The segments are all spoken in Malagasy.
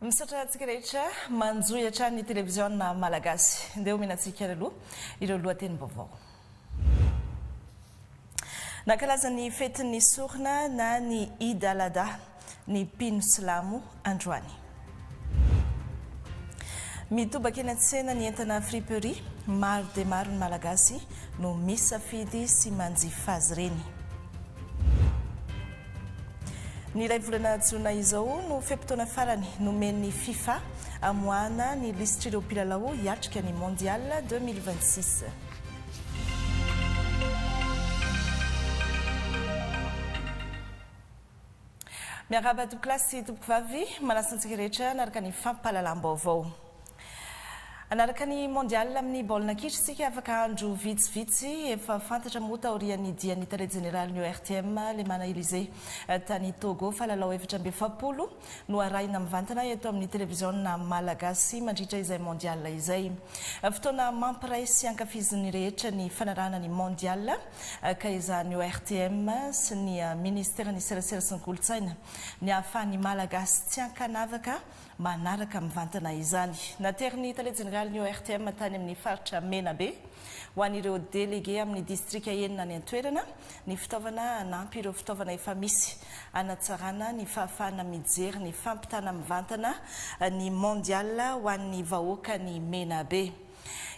Misaotra antsika rehetra manjohitra ny televiziona malagasy. Ndeha omenatsika aloha ireo lohatenim-baovao. Nankalaza ny fetin'ny sorona na ny Eid al-Adha ny mpino silamo androany. Mitobaka eny an-tsena ny entana friperie, maro dia maro ny malagasy no misafidy sy manjifa azy ireny. Ny iray volana jona izao no feim-potoana farany nomen'ny FIFA amoahana ny lisitra ireo mpilalao hiatrika ny mondial 2026. Miarahaba tompoklasy sy tompokivavy manasantsika rehetra anaraka ny fampahalalam-baovao. Anaraka ny mondial amin'ny baolina kitra sika afaka andro vitsivitsy efa fantatra moa taorian'ny dian'ny tale général ny ORTM le mana Élysée tany Togo fa lalao efatra amby efapolo no arahina mivantana eto amin'ny televiziona malagasy mandritra izay mondial izay. Fotoana mampiray sy ankafizin'ny rehetra ny fanarahana ny mondial ka izany ORTM sy ny ministera ny serasera sy ny kolotsaina ny ahafahan'ny malagasy tsy ankanavaka manaraka mivantana izany. Nateriny tale général ny ORTM tany amin'ny faritra Menabe ho an'ireo délégué amin'ny distrika enina ny antoerana ny fitaovana anampy ireo fitaovana efa misy anatsarana ny fahafahana mijery ny fampitana mivantana ny mondial ho an'ny vahoaka ny Menabe.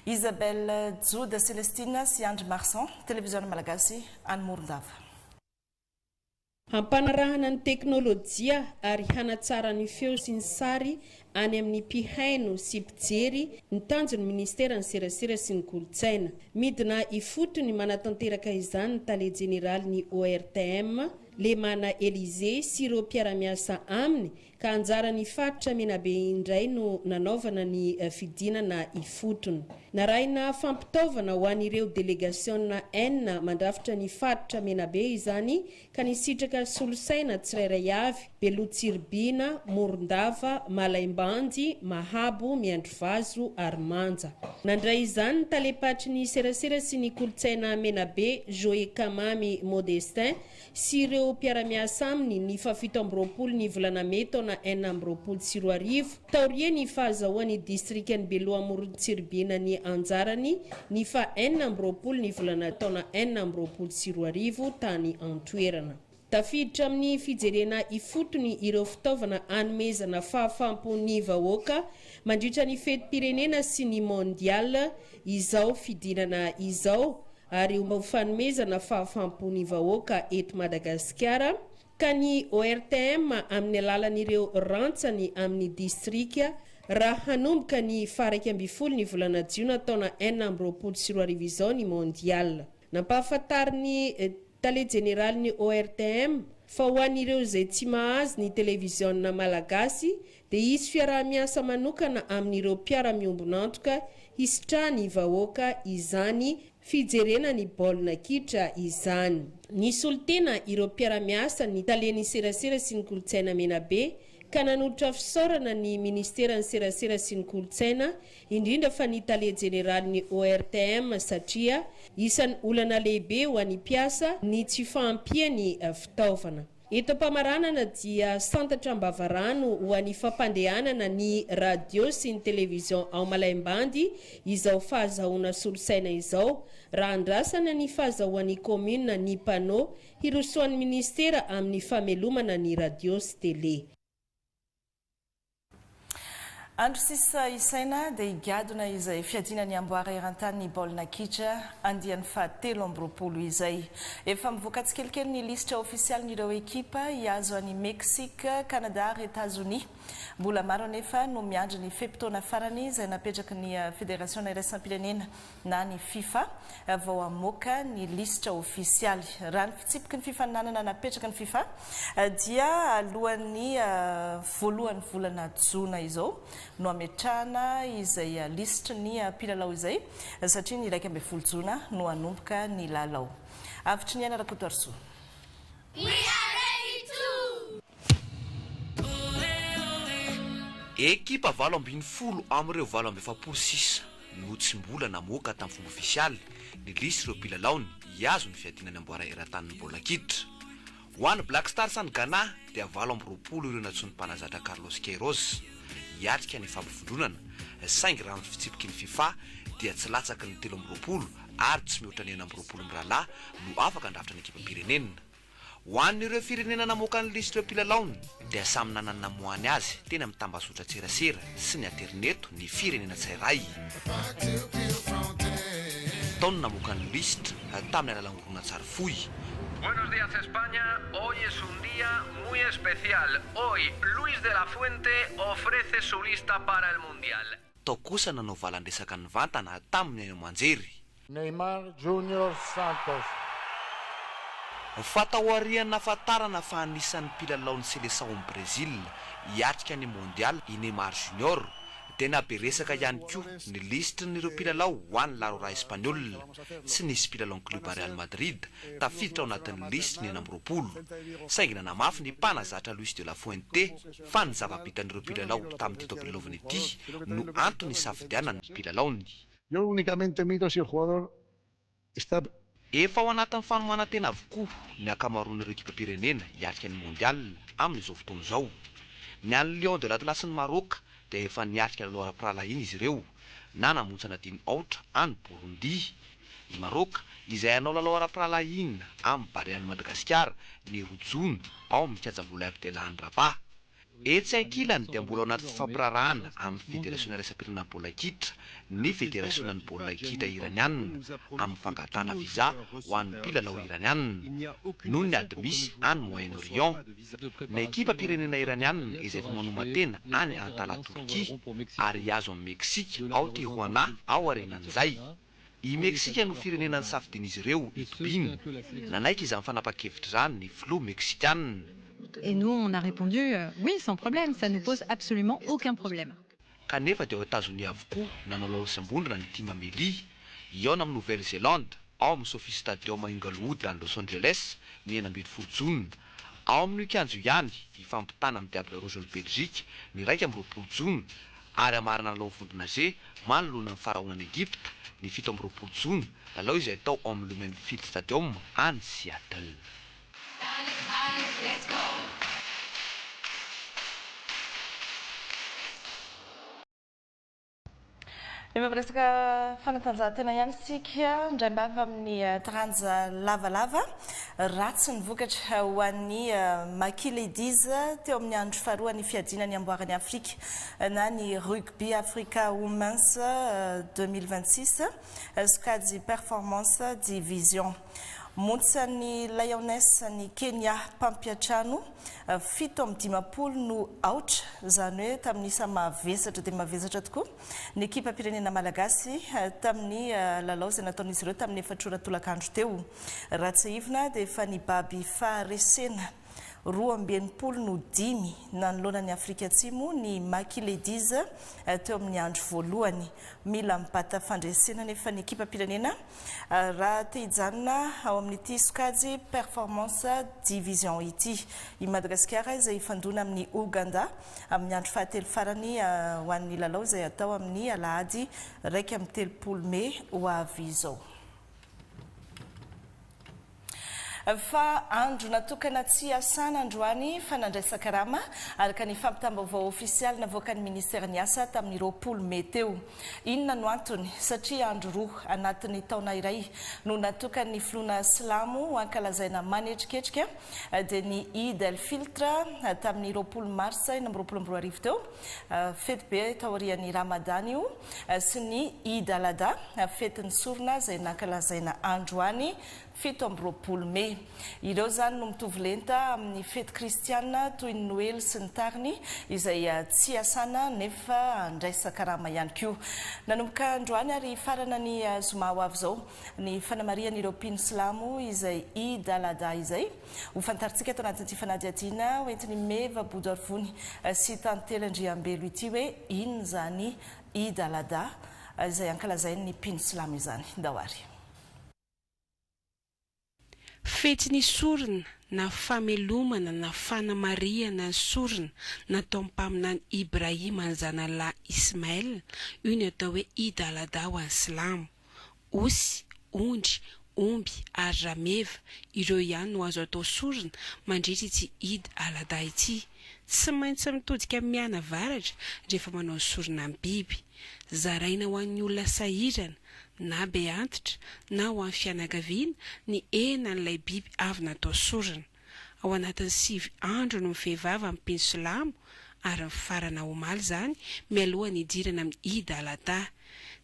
Isabelle Djouda Celestina sy Andry Marsan, televiziona malagasy any Morondava. Hampanarahana ny teknôlôjia ary hanatsara ny feo sy ny sary any amin'ny mpihaino sy mpijery ny tanjon'ny ministera ny serasera sy ny kolotsaina. Midina ifoto ny manatanteraka izany ny tale général ny ORTM le mana Élysée sy ireo mpiara-miasa aminy ka anjara ny faritra Menabe indray no nanaovana ny fidinana ifotony. Narahina fampitaovana ho an'ireo délégationna enina mandrafitra ny faritra Menabe izany ka nisitraka solosaina tsirairay avy, Belotsirbina, Morondava, Malaimbandy, Mahabo, Miandrovazo ary Manja. Nandray izany ny talepatry ny serasera sy ny kolotsaina Menabe, Joe Kamami Modestin sy ireo mpiara-miasa aminy ny fafito amby roapolo ny volana May taona 2024 taoria ny fahazahoan'ny distrikan'ny Beloa Morontsirbina ny anjarany ny fa 2024 ny volana taona 2024 tany Antoerana. Tafiditra amin'ny fijerena ifotony ireo fitaovana anomezana fahafampony vahoaka mandritra ny fetim-pirenena sy ny mondial izao fidinana izao ary fanomezana fahafampony vahoaka eto Madagasikara ka ny ORTM amin'ny alalan'ireo rantsany amin'ny distrika raha hanomboka ny faraika amby folo ny volana jiona taona 2024 izao ny mondial. Nampahafantariny tale général ny ORTM fa ho an'ireo izay tsy mahazo ny televiziona malagasy dia hisy fiaraha-miasa manokana amin'ireo mpiara-miombonantoka hisitrahany vahoaka izany fijerena ny baolina kitra izany. Nisy olon-tena ireo mpiara-miasa ny taleny serasera sy ny kolotsaina Menabe ka nanotra fisaorana ny ministera ny serasera sy ny kolotsaina indrindra fa ny tale général ny ORTM satria isan'ny olana lehibe ho an'ny mpiasa ny tsy fahampiany fitaovana. Eto mpamaranana dia santatra ambavarano ho an'ny fampandehanana ny radio sy ny televizion ao Malaimbandy izao fahazahoana solosaina izao raha andrasana ny fahazahoan'ny commune ny panneau hirosoan'ny ministera amin'ny famelomana ny radio sy tele. Andro sisa isaina dia higadona izay fiadinany amboara eran-tany baolina kitra andiany fahatelo amby roapolo izay. Efa mivoaka tsikelikely ny lisitra ofisialy n'ireo ekipa hiazo an'i Meksika, Kanada ary États-Unis. Mbola maro anefa no miandry ny feim-potoana farany izay napetraky ny Fédération iraisam-pirenena na ny FIFA vao hamoaka ny lisitra ofisialy. Raha ny fitsipiky ny FIFA nanana napetraky ny FIFA dia alohan'ny voalohany volana jona izao no ametrahana izay lisitra ny mpilalao izay satria ny 1 jona no hanomboka ny lalao. Avitry ny anarako Arso. Ekipa 20 amin'ireo 26 no tsy mbola namoaka tamin'ny fomba ofisialy ny lisitra ireo mpilalao hiazo ny fiadinany amboara eran-tany baolina kitra. Ho an'ny Black Stars any Ghana dia 20 ireo natsoin'ny mpanazatra Carlos Queiroz hiatrika ny fampivondronana saingy raha ny fitsipiky ny FIFA dia tsy latsaky ny 3 ary tsy mihoatra ny 9 mirahalahy no afaka andrafitra ny ekipa pirenena ho an'ireo firenena namoaka ny lisitra pilalaony dia samy nanana namoany azy tena mitambazotra tserasera sy ny aterineto ny firenena tsirairay taony namoaka ny lisitra tamin'ny alalangorona tsara foy. Buenos días España, hoy es un día muy especial. Hoy Luis de la Fuente ofrece su lista para el Mundial. Tao kosa nanao valandresaka ny vantana tamin'ny any manjery. Neymar Junior Santos. Fataoriana nafatarana fa anisan'ny pilalaon'ny seleção amin'ny Brésil hiatrika ny mondial i Neymar Junior tena be resaka ihany koa ny lisitran'ireo pilalao ho an'ny larora Espanol sy nisy pilalaon'ny club Real Madrid tafiditra ao anatin'ny lisitra ny 9 saingy nanamafy ny mpanazatra Luis de la Fuente fa ny zava-bitan'ireo pilalao tamin'ity taom-pilalaovana ity no antony safidianany pilalaony. Yo únicamente miro si el jugador está efa ao anatin'ny fanomanantena avokoa ny akamaroan'ireo ekipa pirenena hiatrika ny mondial amin'izao fotoana izao. Ny an'ny Lion de l'Atlas ny Maroc dia efa niatrika aloha ara-pirahalahy izy ireo na namontsana 10 aotra any Burundi. I Maroc izay anao lalao ara-pirahalahy iny amin'ny Barian'i Madagasikara ny rojony ao amin'ny kianjam-bola Abdellah Rabat. Etsy ankilany dia mbola ao anaty fampirarahana amin'ny Fédération Raisam-pirenena Baolina Kitra ny Fédération ny Baolina Kitra iraniana amin'ny fangatana visa ho an'ny mpilalao iraniana noho ny ady misy any Moyen-Orient. Ny ekipa pirenena iraniana izay efa manomatena any Antalya Turquie ary hiazo amin'ny Meksika ao Tijuana ao arenan'izay. I Meksika no firenena nisafidian'izy ireo itobiny nanaiky izy amin'ny fanapa-kevitra izany ny flou mexicaine. Et nous, on a répondu oui, sans problème, ça ne nous pose absolument aucun problème. Kanefa dia ao États-Unis avokoa nanao laosam-bondrona ny Team Amélie eo amin'ny Nouvelle-Zélande ao amin'ny Sophie Stadium Inglewood any Los Angeles ny 12 jona. Ao amin'ny kianjo ihany ifampitana amin'ny Diable Rouge ny Belgique ny 20 jona ary amarina lalao vondrona G manoloana ny farahoanan'i Egypte ny 17 jona lalao izay tao ao amin'ny Lumen Field Stadium any Seattle. Efa resaka fanatanjahantena ihany sika indraimbava amin'ny taranja lavalava ratsy ny vokatra ho an'ny Maki Ladies teo amin'ny andro faharoa ny fiadiana ny amboarany Afrika na ny Rugby Africa Women's 2026 Skadi Performance Division. Montsany Lioness ny Kenya mpampiatrano 7-10 no out zany hoe tamin'ny isa mavesatra dia mavesatra tokoa ny ekipa pirenena malagasy tamin'ny lalao izay nataon'izy ireo tamin'ny efatrora tolakandro teo. Ratsaivina dia efa ny baby faharesena 2-20 no 10 nanoloana ny Afrika Atsimo ny Maki Ladies teo amin'ny andro voalohany mila mipata fandresena nefa ny ekipa pirenena raha te hijanona ao amin'ity Skadi Performance Division ity i Madagasikara izay ifandona amin'ny Uganda amin'ny andro fahatelo farany ho an'ny lalao izay atao amin'ny alahady 3 Mei ho avy izao. Fa andro natokana tsy asana androany fanandraisaka rama araka ny fampitam-baovao ofisialy navoaka ny ministera ny asa tamin'ny 20 Mei teo. Inona no antony satria andro roa anatin'ny taona iray no natokany filoana silamo ankalazaina manetriketrika dia ny Eid el-Fitr tamin'ny 20 Mars 2022 teo fety be taorian'ny Ramadan io sy ny Eid al-Adha fetin'ny sorona izay nankalazaina androany 17 Mei. Ireo zany no mitovy lenta amin'ny fety kristiana toy ny Noel sy ny tariny izay tsy asana nefa andraisaka rama ihany koa. Nanomboka androany ary farana ny zoma ho avy izao ny fanamarian'ireo mpino silamo izay Eid al-Adha izay ho fantaritsika eto anatin'ity fanadihadiana hoentiny meva body arvony sy tantely Andriambelo ity hoe inona zany Eid al-Adha izay ankalazainy ny mpino silamo izany. Dawari. Fety ny sorona na famelomana na fanamariana ny sorona natao mpaminany Ibrahima ny zanalahy Ismaël io ny atao hoe Eid al-Adha ho an'ny silamo. Osy, ondry, omby ary rameva ireo ihany no azo atao sorona mandritra ity Eid al-Adha ity. tsy maintsy mitodika miana varatra rehefa manao sorona amin'ny biby. Zaraina ho an'ny olona sahirana na be antitra na ho an'ny fianakaviana ny henan'ilay biby avy natao sorona. Ao anatin'ny 5 andro no mivehivavy amin'ny mpino silamo ary mifarana omaly zany mialohan'ny hidirana amin'ny Id al-Adha.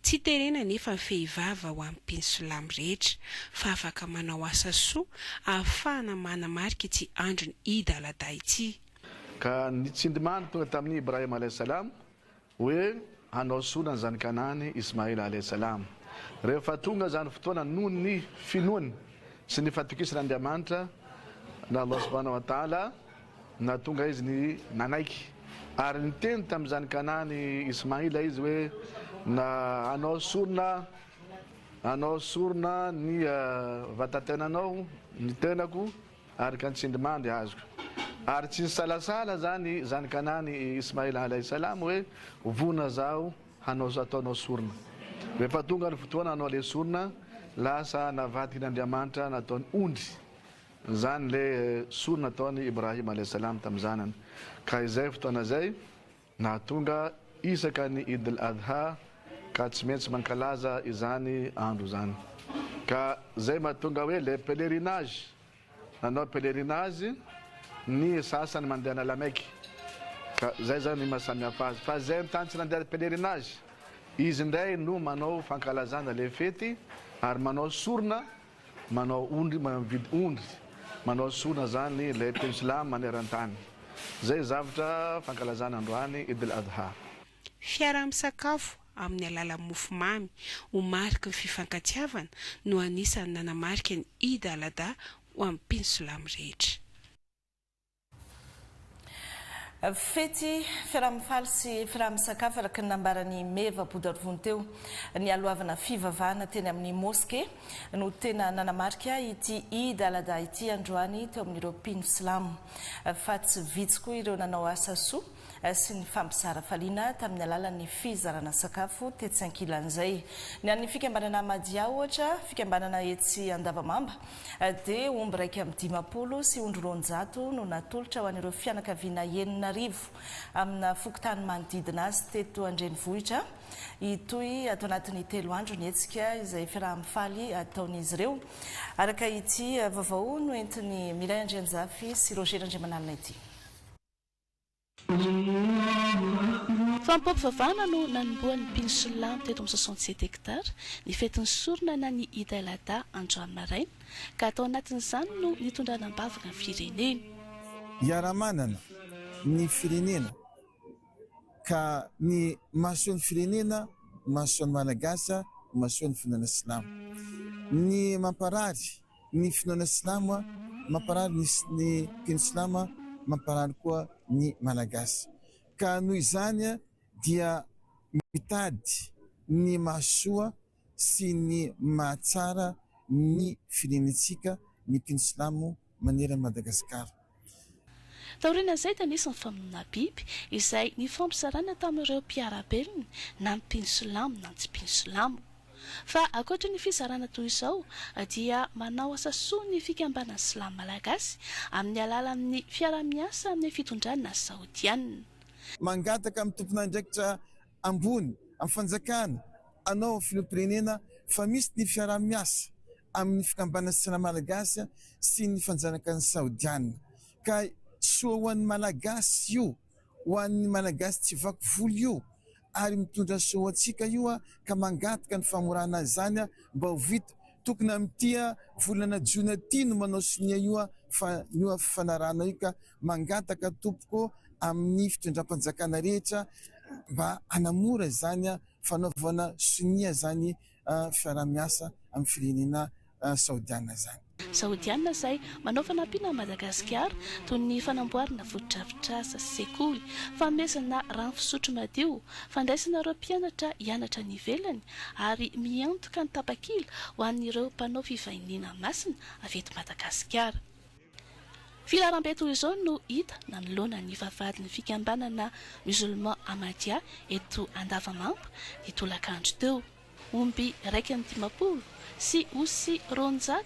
Tsy terena nefa ny fehivava ho amin'ny mpino silamo rehetra fa afaka manao asa soa ahafahana manamarika ity andron'ny Id al-Adha ity. Ka nitsindimany tonga tamin'ny Ibrahim alayhis salam hoe hanao soa ny zanakanany Ismail alayhis salam. Rehefa tonga zany fotoana noho ny finoany sy ny fatokisana na Allah subhanahu wa ta'ala na tonga izy ny nanaiky ary niteny tamin'ny zanakanany Ismaila izy hoe na hanao sorona ny vatatenanao ny tenako ary ka nitsindimandry azoko. Ary tsy nisalasala zany zanakanany Ismaila alayhis salam hoe vona zao ataonao sorona. Rehefa tonga ny fotoana hanao le sorona lasa navadiky n'Andriamanitra nataony ondry. Zany le sorona nataony Ibrahim alayhis salam tamin'ny zanany. Ka izay fotoana zay nahatonga isaka ny Id al-Adha ka tsy maintsy mankalaza izany andro zany. Ka zay mahatonga hoe le pèlerinage nanao pèlerinage ny sasany mandeha na Lameky. Ka zay zany mahasamihafa azy. Fa zay tany tsy nandeha pèlerinage izy ndray no manao fankalazana le fety ary manao sorona, manao ondry, mividy ondry, manao sorona zany le mpino silamo maneran-tany. Zay zavatra fankalazana androany Id al-Adha. Fiaraha-misakafo amin'ny alalan'ny mofomamy ho mariky ny fifankatiavana no anisany nanamarika ny Id al-Adha ho amin'ny mpino silamo rehetra. Fety fiaraha-mifaly sy fiaraha-misakafo araka ny nambarany Meva Bodarivony teo ny alohavana fivavahana teny amin'ny moské no tena nanamarika ity Id al-Adha ity androany teo amin'ireo mpino silamo. Fa tsy vitsy koa ireo nanao asa soa sy ny fampisara faliana tamin'ny alalan'ny fizarana sakafo tetsank'ilan'izay. Ny an'ny fikambanana Madia ohatra, fikambanana etsy Andavamamba dia omby raika amin'ny 50 sy ondry 200 no natolotra ho an'ireo fianakaviana 9 amina fokotany manodidina azy teto Andrenivohitra. Itoy atao anatin'ny 3 andro ny hetsika izay fiaraha-mifaly ataon'izy ireo. Araka ity vaovao no entin'ny Miray Andrianjafy sy Roger Andriamanalina ity. Fampampiavahana no nanomboan'ny mpino silamo teto amin'ny 67 hectara ny fetin'ny sorona na ny Id al-Adha androany maraina ka atao anatin'izany no nitondrana ambavaka ny firenena. Iaramanana ny firenena ka ny mahasoan'ny firenena mahasoan'ny malagasa mahasoan'ny finoana silamo. Ny mamparary ny finoana silamo mamparary ny mpino silamo mamparary koa ny malagasy. Ka noho izany dia mitady ny mahasoa sy ny mahatsara ny firenentsika ny mpino silamo manerana Madagasikara. Taoriana izay dia nisy ny famonina biby izay ny fampisarana tamin'ireo mpiara-belona na ny mpino silamo na tsy mpino silamo. Fa ankoatra ny fizarana toy izao dia manao asa soa ny fikambanana silamo malagasy amin'ny alalan'ny fiara-miasa amin'ny fitondrana saodiana. Mangataka amin'ny tompon'andraikitra ambony amin'ny fanjakana anao filoham-pirenena fa misy ny fiara-miasa amin'ny fikambanana silamo malagasy sy ny fanjanakana saodiana. Ka soa ho an'ny malagasy io, ho an'ny malagasy tsy vaky volo io ary mitondra soa antsika io ka mangataka ny famorana izany mba ho vita. Tokony amin'ity volana Jona ty no manao sonia io fa io fanarana io ka mangataka tompoko amin'ny fitondram-panjakana rehetra mba hanamora izany fanaovana sonia zany fiara-miasa amin'ny firenena saodiana zany. Saodiana izay manao fanampiana Madagasikara toy ny fanamboarana fotodrafitrasa sy sekoly, famesana rano fisotro madio, fandraisana ireo mpianatra hianatra ny ivelany ary miantoka ny tapakila ho an'ireo mpanao fivahiniana masina avy eto Madagasikara. Filaram-be toy izao no hita nanoloana ny vavahadin'ny fikambanana musulman Ahmadiyya eto Andavamamba ny tolakandro teo. omby raiky ny 50 sy osy 200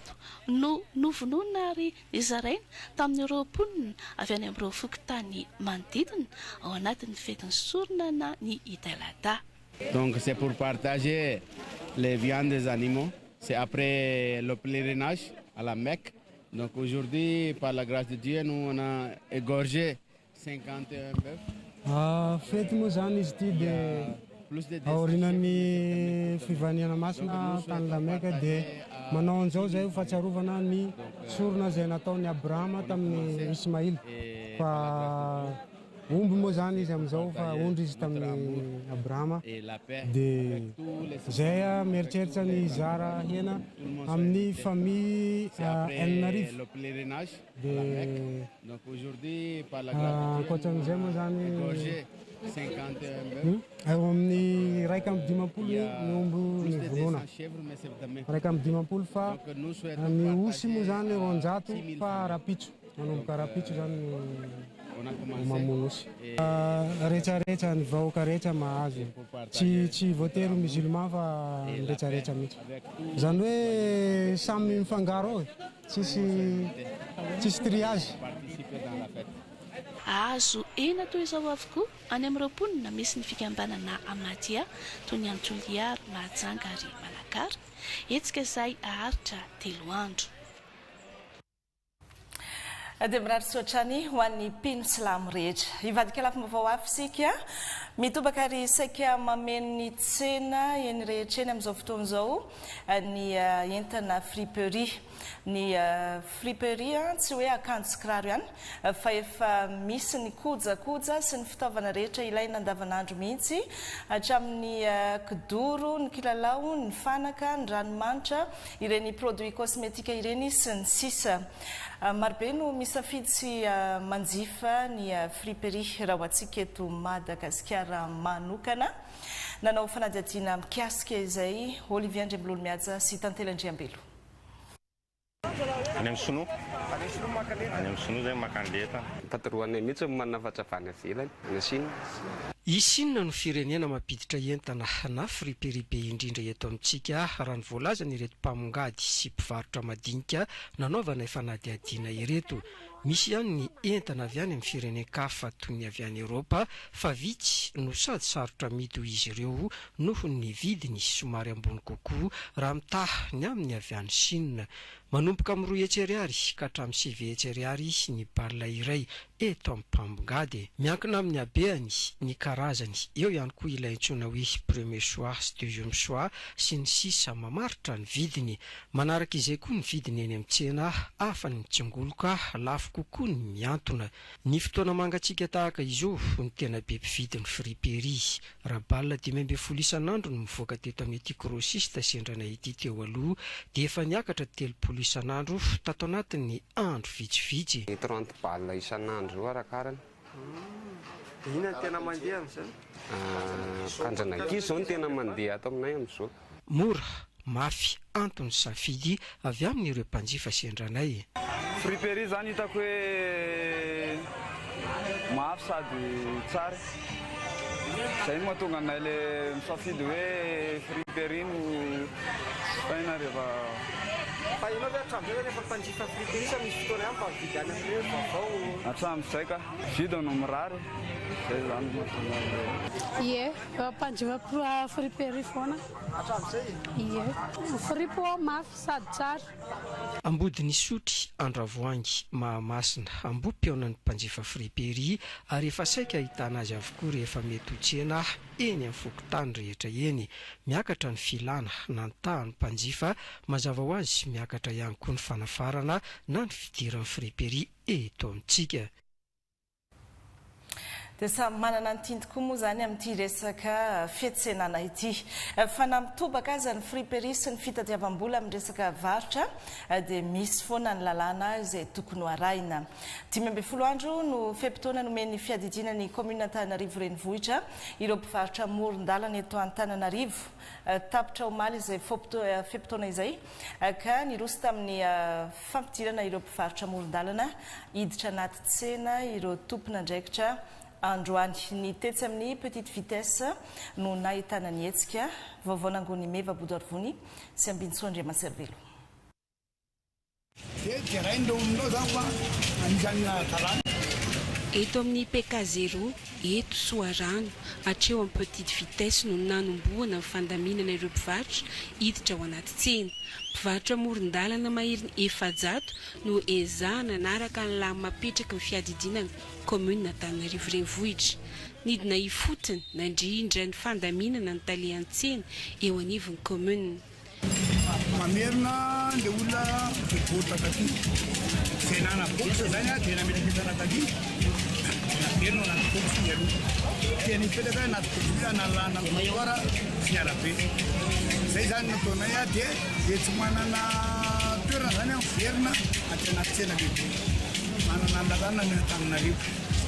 no novonona ary izaraina tamin'ireo mponina avy any amin'ireo fokontany manodidina ao anatin'ny fetiny sorona na ny idalada. Donc c'est pour partager les viandes des animaux. C'est après le pèlerinage à la Mecque. Donc aujourd'hui, par la grâce de Dieu, nous on a égorgé 51 bœufs. Fety moa zany izy ity dia aorinan'ny fivaniana masina tany Lameka dia manao an'izao zay fahatsiarovana ny sorona zay nataon'ny Abrahama tamin'ny Ismaïl. Fa omby moa zany izy amin'izao fa ondry izy tamin'ny Abrahama dia zay mieritreritra ny zara hena amin'ny famille enina arivo dia ankoatran'izay moa zany eo amin'ny 150 ny omby ny vonona 150 fa ny osy moa zany 200 fa rapitso manomboka rapitso zany mamono osy rehetrarehetra ny vahoaka rehetra mahazo tsy voatery musulman fa rehetrarehetra mihitsy zany hoe samy mifangaro ao tsisy triage. Azo ena toy izao avokoa any amin'ireo mponina misy ny fikambanana Ahmadiyya toy ny Antoliara, Mahajanga ary Malakara etsika izay aharitra 3 andro. Dia mirary soatrany ho an'ny mpino silamo rehetra. Hivadika lafim-baovao hafa isika mitobaka ary saika mameno ny tsena eny rehetra eny amin'izao fotoana izao ny entana friperie. Ny friperie tsy hoe akanjo sy kiraro ihany fa efa misy ny kojakoja sy ny fitaovana rehetra ilaina andavanandro mihitsy hatramin'ny kidoro, ny kilalao, ny fanaka, ny ranomanitra, ireny produits cosmétiques ireny sy ny sisa. Marobe no misafidy sy manjifa ny friperie raha ho antsika eto Madagasikara manokana. Nanao fanadihadiana mikasika izay Olivier Andriambololo-Mihaja sy Tantely Andriambelo. Any amin'ny Sinoa. Any amin'ny Sinoa zay makandeta. Patrouille mihitsy manafatra avy any ivelany, any Chine. I Chine no firenena mampiditra entana na friperie be indrindra eto amintsika raha ny voalazana ireto mpamongady sy mpivarotra madinika nanaovana fanadihadiana ireto. Misy ihany ny entana avy any amin'ny firenen-kafa toy ny avy any Europa fa vitsy no sady sarotra mido izy ireo noho ny vidiny somary ambony kokoa raha mitaha ny amin'ny avy any Chine. Manomboka amin'ny 2 hetsy ariary ka hatramin'ny 7 hetsy ariary ny baolina iray eto amin'ny mpamongady. Miankina amin'ny habeany, ny karazany, eo ihany koa ilay antsoina hoe premier choix, deuxième choix sy ny sisa mamaritra ny vidiny. Manaraka izay koa ny vidiny eny amin'ny tsena hafa ny mitsingoloka lafo kokoa ny miantona. Ny fotoana mangatsiaka tahaka izao ny tena be mpividin'ny friperie. Raha baolina 520 isan'andro no mivoaka teto amin'ity grossiste sendrana ity teo aloha dia efa niakatra 30 isan'andro tato anatin'ny andro vitsivitsy. 30 baolina isan'andro arakarany. Ina tena mandeha amin'izany? Kanjanak'y zao no tena mandeha ato aminay amin'izao. Mora, mafy, antony safidy avy amin'ireo mpanjifa sendranay. Friperie zany hitako hoe mafy sady tsara. Zay no mahatonga anay le misafidy hoe friperie no faina rehefa. Fa ianao hoe hatramin'izay rehefa mpanjifa friperie sa misy fotoana ihany fa vidy any amin'ireo vaovao. Hatramin'izay ka vidiny no mirary. Zay zany mahatonga anay. Ie, mpanjifa friperie foana. Hatramin'izay? Ie, fripo mafy sady tsara. Ambodiny sotry Andravoangy Mahamasina ambom-peonan'ny mpanjifa friperie ary efa saika ahitana azy avokoa rehefa mety ho tsena eny amin'ny fokontany rehetra eny. Miakatra ny filana na ny tahan'ny mpanjifa mazava ho azy miakatra ihany koa ny fanafarana na ny fidiran'ny friperie eto amintsika. Dia samy manana ny tiany tokoa moa zany amin'ity resaka fiantsenana ity. Fa na mitobaka aza ny friperie sy ny fitadiavam-bola amin'ny resaka varotra dia misy foana ny lalàna izay tokony ho arahina. 15 andro no feim-potoana nomeny fiadidiana ny commune Antananarivo renivohitra ireo mpivarotra amoron-dalana eto Antananarivo. Tapitra omaly izay feim-potoana izay ka niroso tamin'ny fampidirana ireo mpivarotra amoron-dalana hiditra anaty tsena ireo tompona andraikitra androany ny tetsy amin'ny petite vitesse no nahitana ny hetsika vaovao nangony meva Bodoarvony sy Ambinitsoa Andriamaservelo. Eto amin'ny PK0 eto Soarano hatreo amin'ny petite vitesse no nanomboana ny fandaminana ireo mpivarotra hiditra ao anaty tsena. Mpivarotra amoron-dalana mahiriny 700 no ezahana naraka ny lahy mapetraka ny fiadidinana commune Antananarivo renivohitra. Nidina ifotony nandrindra ny fandaminana ny talian'ny tsena eo anivon'ny commune. Mamerina le olona bota taty senana bota zany a tena milikitana taty mamerina na bota yalo tena ipetraka na bota na lana mayoara sy arabe zay zany nataonay a dia tsy manana toerana zany verina atena tsena lehibe manana lalàna ny Antananarivo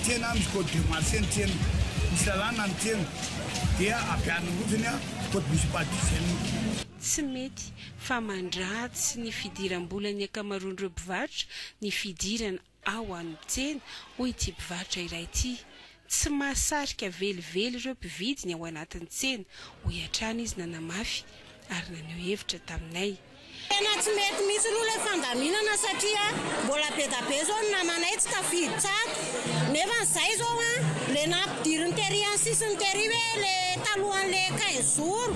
tena misy code de marché ny tsena misy lalàna ny tsena dia apiana fotsiny a code municipal d'hygiène. Tsy mety fa mandratsy ny fidiram-bola ny akamaroan'ireo mpivarotra ny fidirana ao amin'ny tsena hoy ity mpivarotra iray ity. Tsy mahasarika velively ireo mpividy ny ao anatin'ny tsena hoy hatrany izy nanamafy ary naneho hevitra taminay. Tena tsy mety misy aloha ilay fandaminana satria mbola be da be zao ny namanay tsy tafidy tsako nefa izay zao a le nampidiriny tery any sisiny tery hoe le talohan'le 15 jours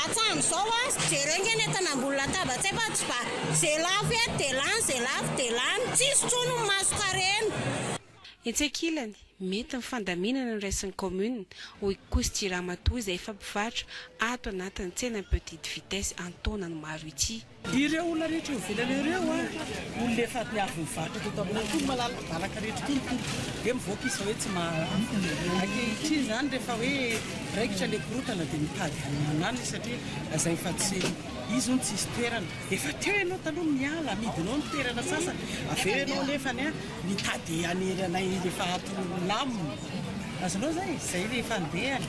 atsany zao a jerenge ny entanambony latabatsy fa tsy va zay lafo e de lany zay lafo de lany tsisy tsono ny masoka reny. Entsekilany mety ny fandaminana ny raisin'ny commune hoy Kosti Ramatoa izay efa mpivarotra ato anatin'ny tsena petite vitesse antaona ny maro ity. Ireo olona rehetra ivelany ireo a olona efa niavy mivarotra teto aminay koa malalaka rehetra ity dia mivoaka izy hoe tsy ankehitriny zany rehefa hoe raikitra le korotana dia mitady anany satria zay efa tsy izy no tsisy toerana efa teo ianao taloha miala midinao ny toerana sasany aveo ianao nefany a mitady aneranay rehefa lamina azonao zay rehefa andehany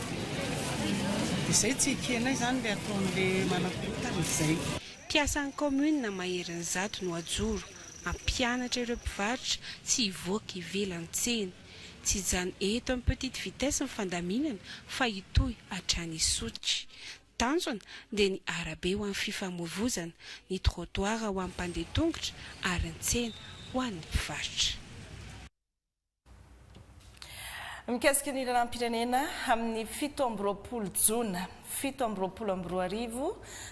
dia zay tsy ekenay zany le ataon'le manakorotana izay. Mpiasan'ny commune maherin'ny zato no ajoro ampianatra ireo mpivarotra tsy hivoaka ivelan'ny tsena. Tsy zany eto amin'ny petite vitesse ny fandaminana fa itoy hatrany isotry. Tanjona dia ny arabe ho an'ny fifamoivoizana, ny trottoir ho an'ny mpandeha tongotra ary ny tsena ho an'ny mpivarotra. Mikasika ny ranom-pirenena amin'ny 7 Jona 7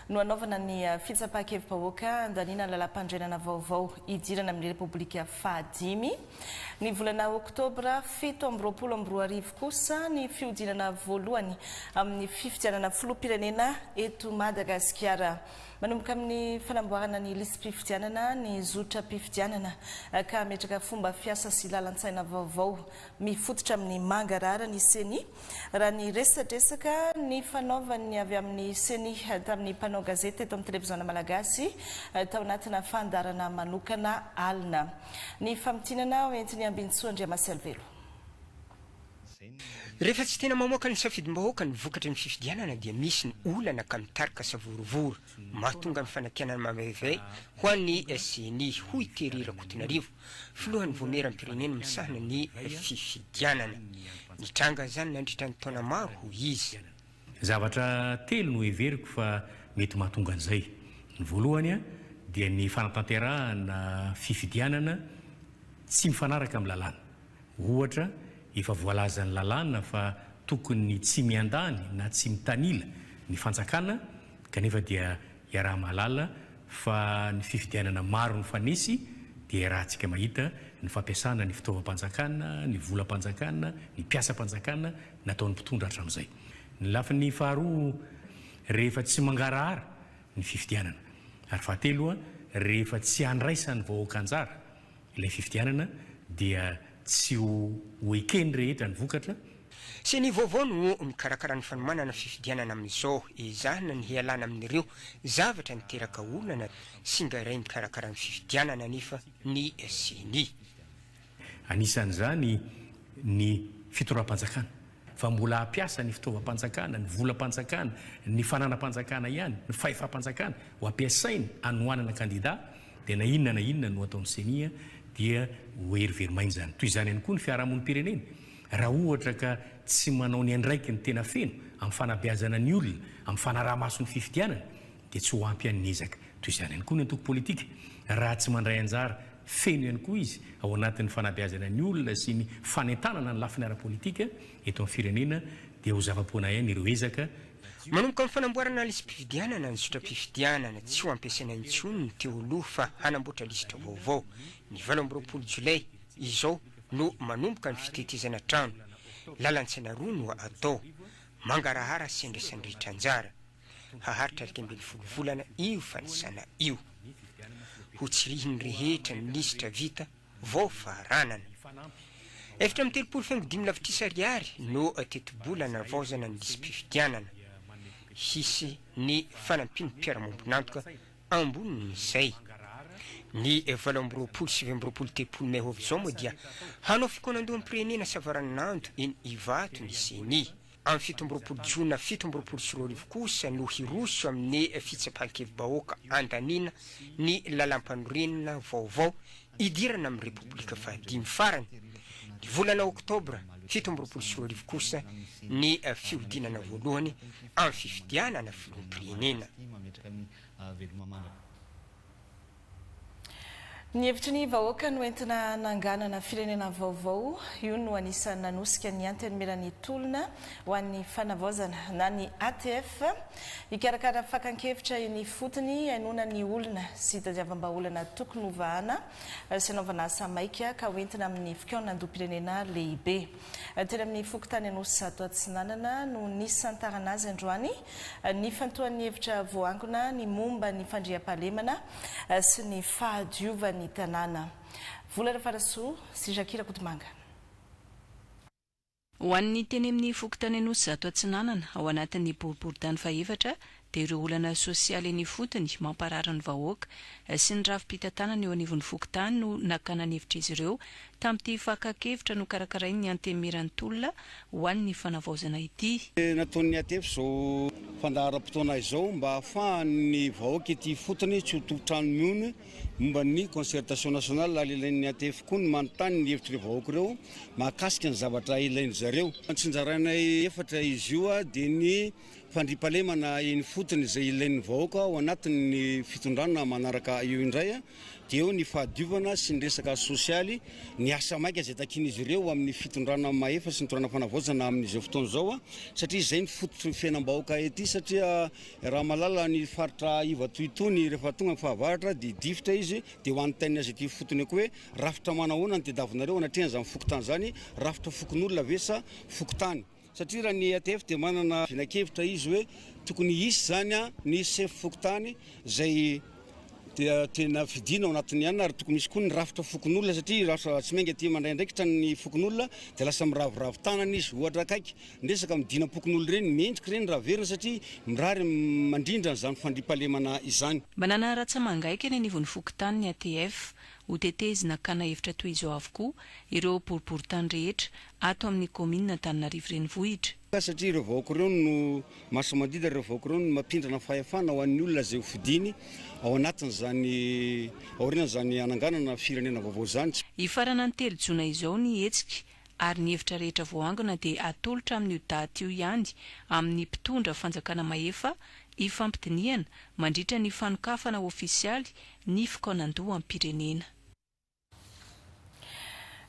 no anaovana ny fitsapahakevim-bahoaka andanina lalam-pandrenana vaovao idirana amin'ny Repoblika Fahadimy. Ny volana Oktobra 7 kosa ny fiodinana voalohany amin'ny fifidianana filoham-pirenena eto Madagasikara. Manomboka amin'ny fanamboarana ny listim-pifidianana ny zotra-pifidianana ka metraka fomba fiasa sy lalan-tsaina vaovao mifototra amin'ny mangarara ny seni raha ny resadresaka ny fanaovany avy amin'ny seni tamin'ny mpanao gazety eto amin'ny televiziona malagasy tao anatina fandarana manokana alina. Ny famitinana hoentin'ny Ambinitsoa Andriamaservelo. Rehefa tsy tena mamoaka ny safidim-bahoaka ny vokatra ny fifidianana dia misy ny olana ka mitarika savorovoro mahatonga ny fanakianana mavaivay ho an'ny SNI hoy Tery Rakotonarivo filohan'ny voameram-pirenena misahana ny fifidianana. Ny tranga zany nandritra ny taona maro hoy izy. Zavatra telo no everiko fa mety mahatonga an'izay. Ny voalohany dia ny fanatanterahana fifidianana tsy mifanaraka amin'ny lalàna. Ohatra efa voalaza ny lalàna fa tokony tsy miandany na tsy mitanila ny fanjakana kanefa dia iaraha malala fa ny fifidianana maro ny fanesy dia rahantsika mahita ny fampiasana ny fitaovam-panjakana, ny volam-panjakana, ny piasa-panjakana nataon'ny mpitondra hatramin'izay. Ny lafiny faharoa rehefa tsy mangarahara ny fifidianana ary fahatelo rehefa tsy andraisany vahoaka anjara ilay fifidianana dia tsy ho ekeny rehetra ny vokatra. Sy ny vaovao no mikarakara ny fanomanana fifidianana amin'izao izahana ny hialana amin'ireo zavatra niteraka olana singaray mikarakara ny fifidianana nefa ny SNI. Anisan'izany ny fitoram-panjakana fa mbola hampiasa ny fitaovam-panjakana, ny volam-panjakana, ny fananam-panjakana ihany, ny fahefa-panjakana ho ampiasaina anohanana kandida dia na inona no ataon'ny SNI dia ho herivery maina zany. Toy izany ihany koa ny fiarahamonimpirenena raha ohatra ka tsy manao ny andraiky ny tena feno amin'ny fanabeazana ny olona amin'ny fanaraha-mason'ny fifidianana dia tsy ho ampy an'ny ezaka toy izany ihany koa ny antoko politika raha tsy mandray anjara feno ihany koa izy ao anatin'ny fanabeazana ny olona sy ny fanentanana ny lafiny ara-politika eto amin'ny firenena dia ho zava-poana ihany ireo ezaka manomboka amin'ny fanamboarana lisy mpifidianana ny sotram-pifidianana tsy ho ampiasaina intsony ny teo aloha fa hanamboatra lisitra vaovao ny 20 jolay izao no manomboka ny fitetezana trano lalan-tsaina roa no atao mangarahara sy andraisan'rihitra anjara haharitra 20 volana io fanisana io ho tsirihiny rehetra ny lisitra vita vao faharanana efitra amin'ny 3 lavitrisa ariary no teti-bolana vaozana ny lisy mpifidianana hisy ny fanampiny mpiara-mombonantoka ambonin'izay ny 20 may hovy zao moa dia hanao fikonandohan'ny pirenena savaranando eny ivato ny seny amin'ny 17 jona 17 kosa no hiroso amin'ny fitsapan-kevy-bahoaka andaniana ny lalampanorenina vaovao idirana amin'ny repoblika fahadimy farany ny volana oktobra 17 kosa ny fihodinana voalohany amin'ny fifidianana filoam-pirenena ny hevitry ny vahoaka no entina nanganana firenena vaovao io no anisan'ny nanosika ny anteny melany tolona ho an'ny fanavaozana na ny ATF ikarakara fakan-kevitra ny fotony hainona ny olona sy tadiavam-baolana tokony hovahana sy anaovana asa maika ka hoentina amin'ny fikaonandoam-pirenena lehibe teny amin'ny fokotany anosy ato Atsinanana no nisy santarana azy androany ny fantoan'ny hevitra voangona ny momba ny fandriam-pahalemana sy ny fahadiovany tanàna vola Rafarasoa sy Jakira Kotomanga. Ho an'ny teny amin'ny fokotany anosy ato Atsinanana ao anatin'ny boriboritany faefatra dia ireo olana sosialy ny fotony mamparara ny vahoaka sy ny ravi-pitantanana eo anivon'ny fokotany no nakana ny hevitra izy ireo tamin'ity fakakevitra no karakarainy ny antemirany tolona ho an'ny fanavaozana ity. Nataon'ny ATF zao fandaharam-potoana izao mba ahafahan'ny vahoaka ity fotony tsy ho tovitrano miony momba ny concertation nationale alelain'ny ATF koa ny manontany ny hevitra ireo vahoaka ireo mahakasika ny zavatra ilainy zareo. Antsinjaraina efatra izy io dia ny fandriam-pahalemana eny fotony izay ilain'ny vahoaka ao anatin'ny fitondrana manaraka eo indray dia eo ny fahadiovana sy ny resaka sosialy ny asa maika izay takin'izy ireo amin'ny fitondrana mahefa sy ny torana fanavaozana amin'izao fotoana izao satria izay ny fototry ny fiainam-bahoaka ety satria raha malala ny faritra ivatoitony rehefa tonga ny fahavaratra dia difitra izy dia ho an'ny azy ity fotony ako hoe rafitra manahoana ny tediavinareo anatrehana izany fokotany izany rafitra fokon'olona vesa fokotany satria raha ny ATF dia manana vinakevitra izy hoe tokony hisy zany ny chef fokotany izay dia tena fidina ao anatin'ny ihany ary tokony misy koa ny rafitra fokon'olona satria raha tsy mainga aty mandray ndraikitra ny fokon'olona dia lasa miravoravo tanana izy ohatra akaiky ndresaka midina pokon'olona ireny mendrika ireny raha verina satria mirary mandrindra n'izany fandriam-pahalemana izany. Manana ratsamangaika ny anivon'ny fokotany ny ATF ho tetezina kana hevitra toy izao avokoa ireo boriboritany rehetra ato amin'ny komina Antananarivo renivohitra. Satria ireo vahoaka ireo no maso-mandida ireo vahoaka ireo no mampindrana fahefana ho an'ny olona izay ho fidiny ao anatin'izany aorian'izany ananganana firenena vaovao izany. Hifarana ny 3 jona izao ny hetsika ary ny hevitra rehetra voangona dia atolotra amin'ny daty io ihany amin'ny mpitondra fanjakana mahefa hifampitiniana mandritra ny fanokafana ofisialy ny fikaonandoha amin'ny pirenena.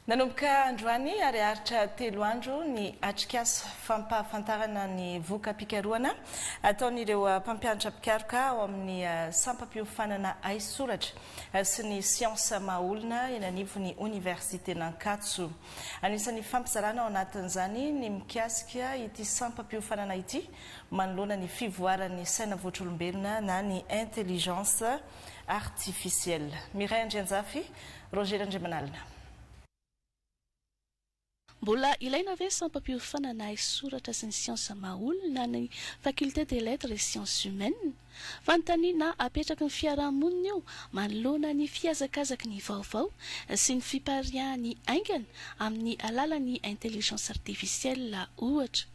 Nanomboka androany ary aritra 3 andro ny atrikasa fampahafantarana ny voka-pikaroana ataon'ireo mpampianatra pikaroka ao amin'ny sampam-piofanana aisoratra sy ny siansa mahaolona eny anivon'ny Université n'Ankatso. Anisan'ny fampizarana ao anatin'izany ny mikasika ity sampam-piofanana ity manoloana ny fivoaran'ny saina voatr'olombelona na ny intelligence artificielle. Mireille Andrianjafy, Roger Andriamanalina. Mbola ilaina ve sampam-piofanana aisoratra sy ny siansa mahaolona ny faculté des lettres et sciences humaines fanontaniana apetraky ny fiarahamonina io manoloana ny fiazakazaky ny vaovao sy ny fipariahany aingana amin'ny alalan'ny intelligence artificielle ohatra.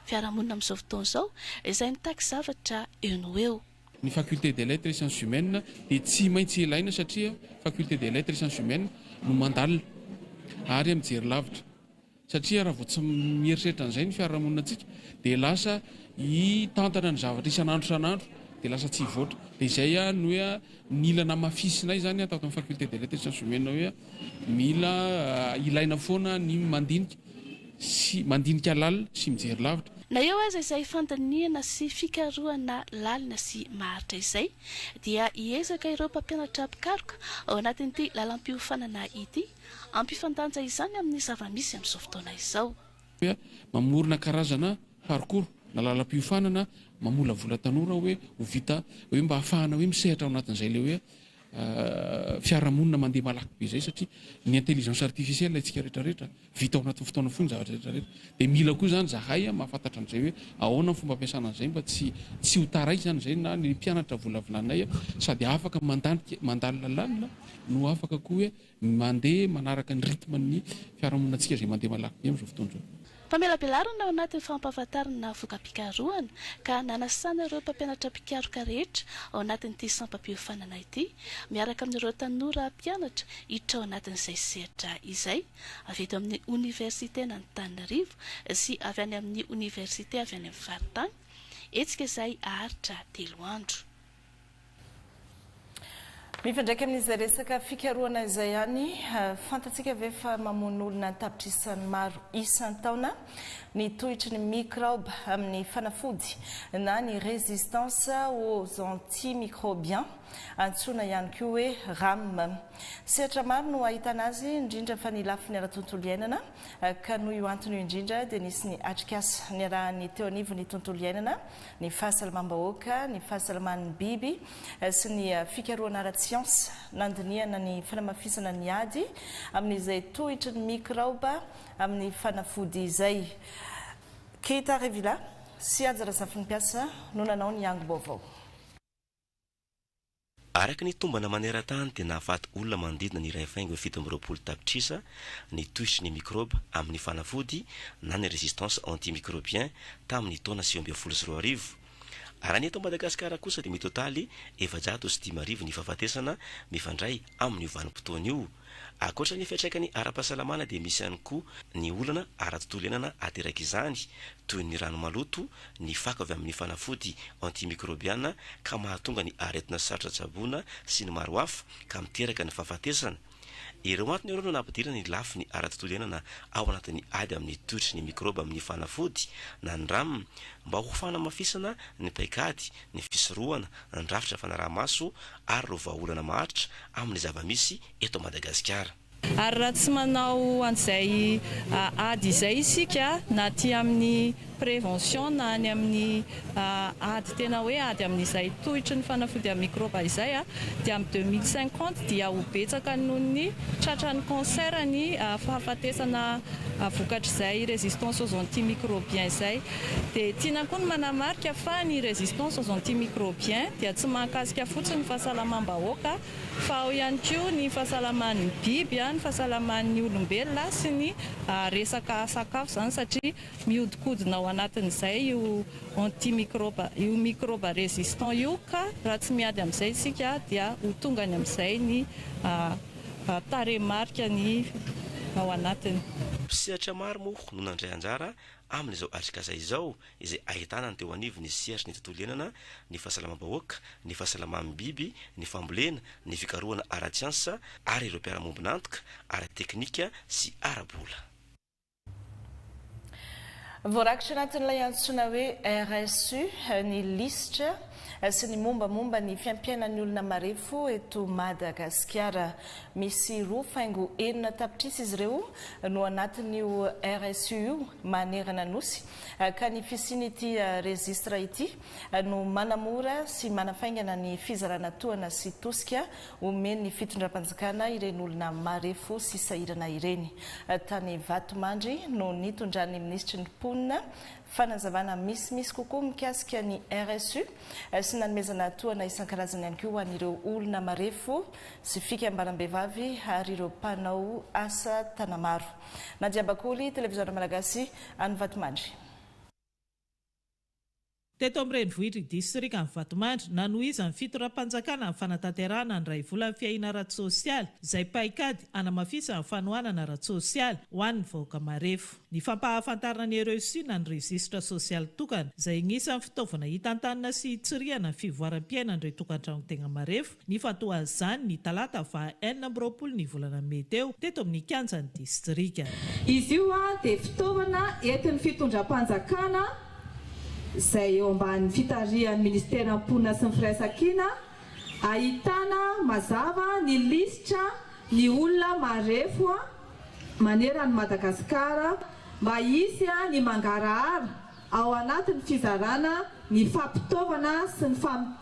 Fiarahamonina amin'izao fotoana izao izay mitaky zavatra eo no eo. Ny faculté des lettres et sciences humaines dia tsy maintsy ilaina satria faculté des lettres et sciences humaines no mandalina ary mijery lavitra. satria raha vao tsy mieritreritra an'izay ny fiarahamonina antsika dia lasa hitantana ny zavatra isan'andro san'andro dia lasa tsy hivoatra. Dia izay no hoe mila namafisinay zany atao amin'ny faculté de lettres sciences humaines hoe mila ilaina foana ny mandinika lalina sy mijery lavitra. Na eo aza izay fandaniana sy fikarohana lalina sy maharitra izay dia hiezaka ireo mpampianatra pikaroka ao anatin'ity lalam-piofanana ity ampifandanja izany amin'ny zava-misy amin'izao fotoana izao. Mamorona karazana parcours na lalam-piofanana mamolavola tanora hoe ho vita hoe mba ahafahana hoe misehatra ao anatin'izay le hoe fiarahamonina mandeha malaky be izay satria ny intelligence artificielle itsika rehetrarehetra vita ao anatin'ny fotoana foana zavatra rehetrarehetra dia mila koa zany zahay mahafantatra an'izay hoe ahoana ny fomba ampiasana an'izay mba tsy ho taraiky zany izay na ny mpianatra volavolanay sady afaka mandalo lalàna no afaka koa hoe mandeha manaraka ny rythme ny fiarahamonina antsika izay mandeha malaky be amin'izao fotoana izao. Famelabelarana ao anatin'ny fampahafantarana voka-pikarohana ka nanasana ireo mpampianatra pikaroka rehetra ao anatin'ity sampam-piofanana ity miaraka amin'ireo tanora mpianatra hiditra ao anatin'izay sehatra izay avy eto amin'ny oniversité n'Antananarivo sy avy any amin'ny oniversité avy any amin'ny faritany etsika izay aharitra 3 andro. Mifandraika amin'izay resaka fikarohana izay ihany fantatsika ve fa mamono olona tapitrisany maro isan-taona ny tohitry ny microbe amin'ny fanafody na ny résistance aux antimicrobiens antsoina ihany koa hoe RAM. Sehatra maro no ahitana azy indrindra fa ny lafiny ara-tontolo iainana ka noho io antony indrindra dia nisy ny atrikasa ny arahany teo anivo ny tontolo iainana, ny fahasalamam-bahoaka, ny fahasalaman'ny biby sy ny fikarohana ara-tsiansa nandiniana ny fanamafisana ny ady amin'izay tohitry ny microbe amin'ny fanafody izay. Keita Revila sy Ajara Safin'ny Piasa no nanao ny ango-baovao. Araka ny tombana maneran-tany dia nahafaty olona manodidina ny iray faingo 720 tapitrisa ny tohitry ny microbe amin'ny fanafody na ny résistance antimicrobien tamin'ny taona 2022. Raha ny eto Madagasikara kosa dia mitotaly 710 ny fahafatesana mifandray amin'ny vanim-potoana io. Akoatra ny fiantraikany ara-pahasalamana dia misy ihany koa ny olana ara-tontolo iainana ateraka izany toy ny rano maloto, ny fako avy amin'ny fanafody antimicrobiana ka mahatonga ny aretina sarotra tsaboana sy ny maro hafa ka miteraka ny fahafatesana. Ireo antony ireo no nampidirana ny lafiny ara-tontolo iainana ao anatin'ny ady amin'ny tohitry ny microbe amin'ny fanafody na ny RAM mba ho fanamafisana ny paikady, ny fisorohana, ny rafitra fanaraha-maso ary ireo vahaolana maharitra amin'ny zava-misy eto Madagasikara. Ary raha tsy manao an'izay ady izay isika na ty amin'ny prévention na any amin'ny ady tena hoe ady amin'izay tohitry ny fanafody amin'ny microbe izay dia amin'ny 2050 dia ho betsaka noho ny tratran'ny cancer ny fahafatesana vokatra izay résistance aux antimicrobiens izay. Dia tiana koa ny manamarika fa ny résistance aux antimicrobiens dia tsy mahakasika fotsiny ny fahasalamam-bahoaka fa ao ihany koa ny fahasalaman'ny biby, ny fahasalaman'ny olombelona sy ny resaka sakafo zany satria mihodinkodina ao anatin'izay io antimicrobe, io microbe résistant io ka raha tsy miady amin'izay isika dia ho tonga ny amin'izay ny tarehimarika ny ao anatiny. Mpisehatra maro moa no nandray anjara amin'izao atrikasa izao izay ahitana ny teo anivo ny sehatra ny tontolo iainana, ny fahasalamam-bahoaka, ny fahasalaman'ny biby, ny fambolena, ny fikarohana ara-tsiansa ary ireo mpiara-mombon'antoka, ara-teknika sy ara-bola. Voarakitra anatin'ilay antsoina hoe RSU ny listra sy ny mombamomba ny fiampiainan'ny olona marefo eto Madagasikara. Misy 2.4 tapitrisa izy ireo no anatin'io RSU io manerana nosy ka ny fisian'ity registra ity no manamora sy manafaingana ny fizarana toana sy tosika omeny ny fitondram-panjakana ireny olona marefo sy sahirana ireny. Tany Vatomandry no nitondran'ny ministry ny mponina fanazavana misy kokoa mikasika ny RSU sy nanomezana toana isan-karazany ihany koa an'ireo olona marefo sy fikambanam-behivavy ary ireo mpanao asa tanamaro. Nadia Bakoly, Televiziona Malagasy, any Vatomandry. teto amin'ny renivohitra distrika amin'ny Vatomandry nanohizany fitoram-panjakana amin'ny fanatanterahana ny ray vola amin'ny fiahiana ara-tsosialy izay paikady anamafisa amin'ny fanohanana ara-tsosialy ho an'ny vahoaka marefo. Ny fampahafantarana ny REUSSUna ny registra sosialy tokana izay isan'ny fitaovana hitantanana sy hitsiriana ny fivoaram-piainana ireo tokantrano tegna marefo ny fantoazany ny talata fa 24 ny volana May teo teto amin'ny kianjan'ny distrika. Izy io dia fitaovana entin'ny fitondram-panjakana izay eo ambany fitarihan'ny ministera mponina sy ny firaisan-kina ahitana mazava ny lisitra ny olona marefo maneran'ny Madagasikara mba hisy ny mangarahara ao anatin'ny fizarana ny fampitaovana sy ny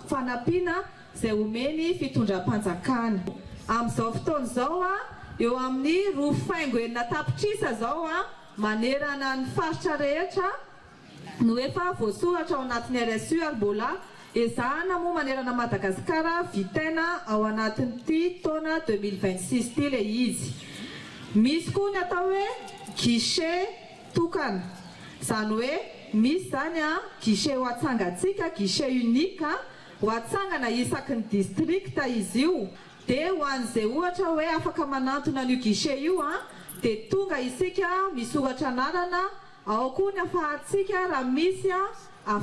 fanampiana izay omeny fitondram-panjakana. Amin'izao fotoana izao eo amin'ny rofaingo enina tapitrisa zao manerana ny faritra rehetra no efa voasoratra ao anatin'ny RSU ary mbola ezahana moa manerana Madagasikara vitaina ao anatin'ity taona 2026 ty le izy. Misy koa ny atao hoe guichet tokana, izany hoe misy zany guichet ho atsangatsika, guichet unique ho atsangana isaky ny distrikta izy io. Dia ho an'izay ohatra hoe afaka manantona n'io guichet io dia tonga isika misoratra anarana ao koa ny afahantsika raha misy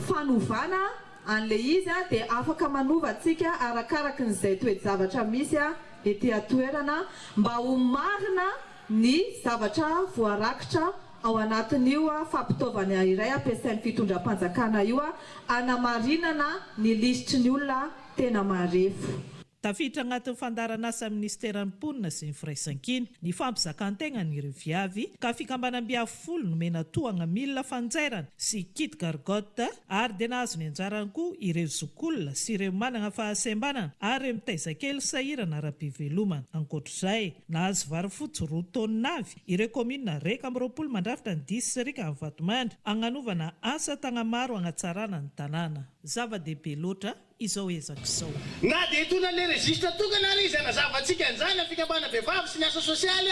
fanovana an'le izy dia afaka manova atsika arakaraka n'izay toe-javatra misy ety atoerana mba ho marina ny zavatra voarakitra ao anatin'io fampitaovana iray ampiasain'ny fitondram-panjakana io anamarinana ny lisitry ny olona tena marefo. Tafiditra agnatin'ny fandaran'asa ministeran'ny mponina sy ny firaisan-kina ny fampizakan-tegna n'ireo viavy ka fikambanam-biafolo nomena tohana milina fanjairana sy kit gargotte ary dia nahazo ny anjarany koa ireo zokolona sy ireo manana fahasembanana ary ireo mitaizakely sahirana ara-pivelomana. Ankoatr'izay nahazo vary fotsy 2 taonina avy ireo kominina 120 mandrafitra ny distrika amin'ny Vatomandry agnanovana asa tagna-maro agnatsarana ny tanàna. Zava-dehibe loatra izao ezaka izao. Na dia hitona le registra tokana ary izy anazavatsika an'izany fikambana vehivavy sy ny asa sosialy